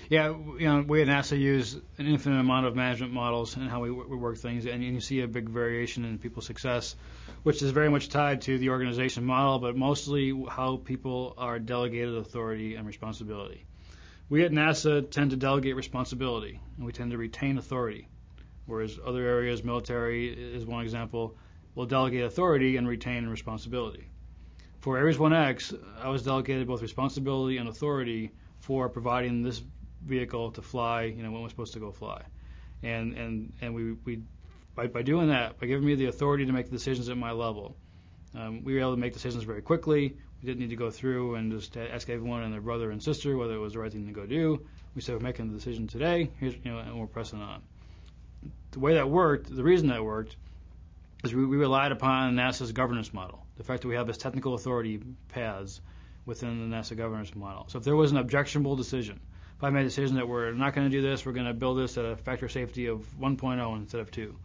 Yeah, we at NASA use an infinite amount of management models and how we work things, and you see a big variation in people's success, which is very much tied to the organization model, but mostly how people are delegated authority and responsibility. We at NASA tend to delegate responsibility, and we tend to retain authority, whereas other areas, military is one example, will delegate authority and retain responsibility. For Ares 1X, I was delegated both responsibility and authority for providing this vehicle to fly, when we're supposed to go fly. And we by doing that, by giving me the authority to make the decisions at my level, we were able to make decisions very quickly. We didn't need to go through and just ask everyone and their brother and sister whether it was the right thing to go do. We said, we're making the decision today, and we're pressing on. The way that worked, the reason that worked, is we relied upon NASA's governance model, the fact that we have this technical authority paths within the NASA governance model. So if there was an objectionable decision, if I made a decision that we're not going to do this, we're going to build this at a factor safety of 1.0 instead of 2,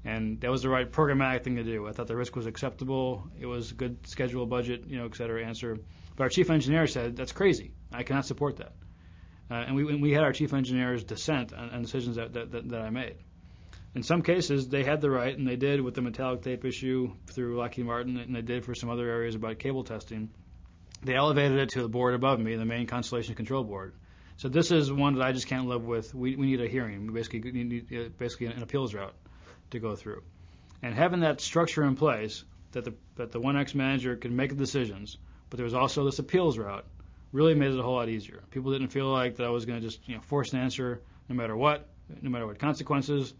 and that was the right programmatic thing to do. I thought the risk was acceptable. It was a good schedule, budget, et cetera, answer. But our chief engineer said, that's crazy. I cannot support that. And we had our chief engineer's dissent on decisions that I made. In some cases, they had the right, and they did with the metallic tape issue through Lockheed Martin, and they did for some other areas about cable testing. They elevated it to the board above me, the main Constellation Control Board. So this is one that I just can't live with. We need a hearing. We basically need an appeals route to go through. And having that structure in place, that the 1X manager could make the decisions, but there was also this appeals route, really made it a whole lot easier. People didn't feel like that I was going to just force an answer no matter what consequences.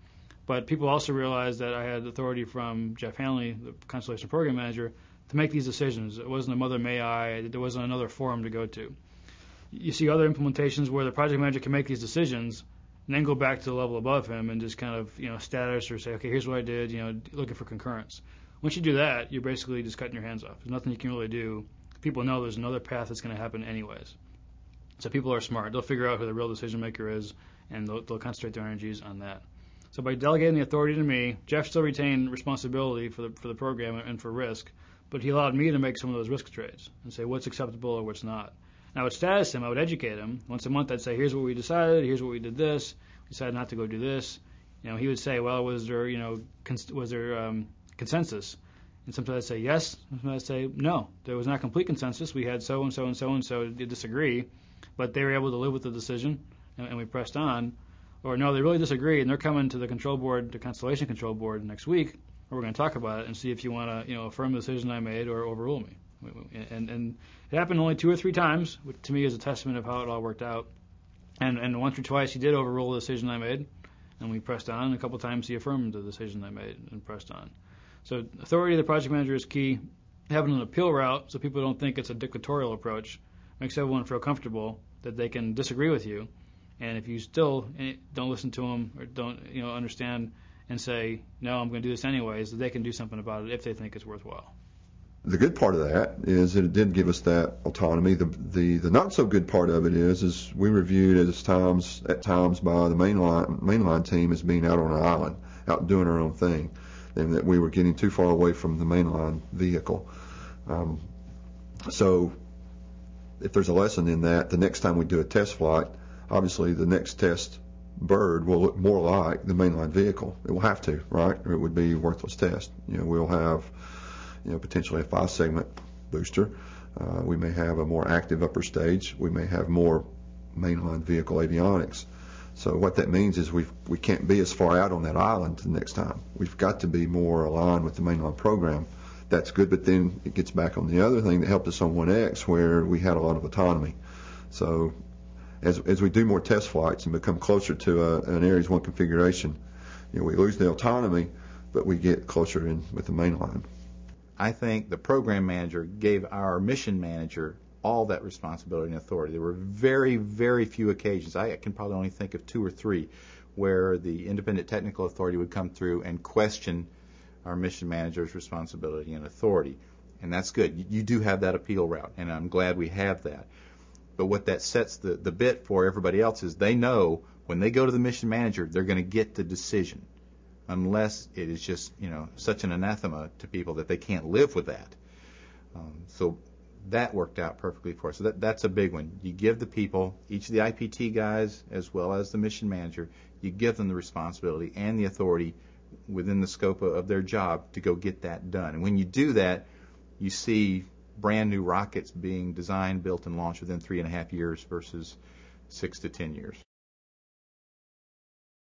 But people also realized that I had authority from Jeff Hanley, the Constellation Program Manager, to make these decisions. It wasn't a mother may I. There wasn't another forum to go to. You see other implementations where the project manager can make these decisions and then go back to the level above him and just kind of status or say, okay, here's what I did, looking for concurrence. Once you do that, you're basically just cutting your hands off. There's nothing you can really do. People know there's another path that's going to happen anyways. So people are smart. They'll figure out who the real decision maker is, and they'll concentrate their energies on that. So by delegating the authority to me, Jeff still retained responsibility for the program and for risk, but he allowed me to make some of those risk trades and say what's acceptable or what's not. And I would status him, I would educate him. Once a month I'd say, here's what we decided, here's what we did this, we decided not to go do this. He would say, well, was there consensus? And sometimes I'd say yes, sometimes I'd say no. There was not complete consensus. We had so and so and so and so disagree, but they were able to live with the decision, and we pressed on. Or no, they really disagree, and they're coming to the control board, the Constellation Control Board next week, and we're going to talk about it and see if you want to, affirm the decision I made or overrule me. And it happened only 2 or 3 times, which to me is a testament of how it all worked out. And once or twice he did overrule the decision I made, and we pressed on. And a couple times he affirmed the decision I made and pressed on. So authority of the project manager is key. Having an appeal route so people don't think it's a dictatorial approach makes everyone feel comfortable that they can disagree with you. And if you still don't listen to them or don't understand and say, no, I'm going to do this anyways, they can do something about it if they think it's worthwhile. The good part of that is that it did give us that autonomy. The not so good part of it is we were viewed at times by the mainline team as being out on an island, out doing our own thing, and that we were getting too far away from the mainline vehicle. So if there's a lesson in that, the next time we do a test flight, obviously the next test bird will look more like the mainline vehicle. It will have to, right? Or it would be a worthless test. We'll have potentially a 5-segment booster. We may have a more active upper stage. We may have more mainline vehicle avionics. So what that means is we can't be as far out on that island the next time. We've got to be more aligned with the mainline program. That's good, but then it gets back on the other thing that helped us on 1X where we had a lot of autonomy. So as we do more test flights and become closer to an Ares 1 configuration, we lose the autonomy, but we get closer in with the mainline. I think the program manager gave our mission manager all that responsibility and authority. There were very, very few occasions, I can probably only think of 2 or 3, where the independent technical authority would come through and question our mission manager's responsibility and authority. And that's good. You do have that appeal route, and I'm glad we have that. But what that sets the bit for everybody else is they know when they go to the mission manager, they're going to get the decision, unless it is just such an anathema to people that they can't live with that. So that worked out perfectly for us. So that's a big one. You give the people, each of the IPT guys as well as the mission manager, you give them the responsibility and the authority within the scope of their job to go get that done. And when you do that, you see brand new rockets being designed, built, and launched within 3.5 years versus 6 to 10 years.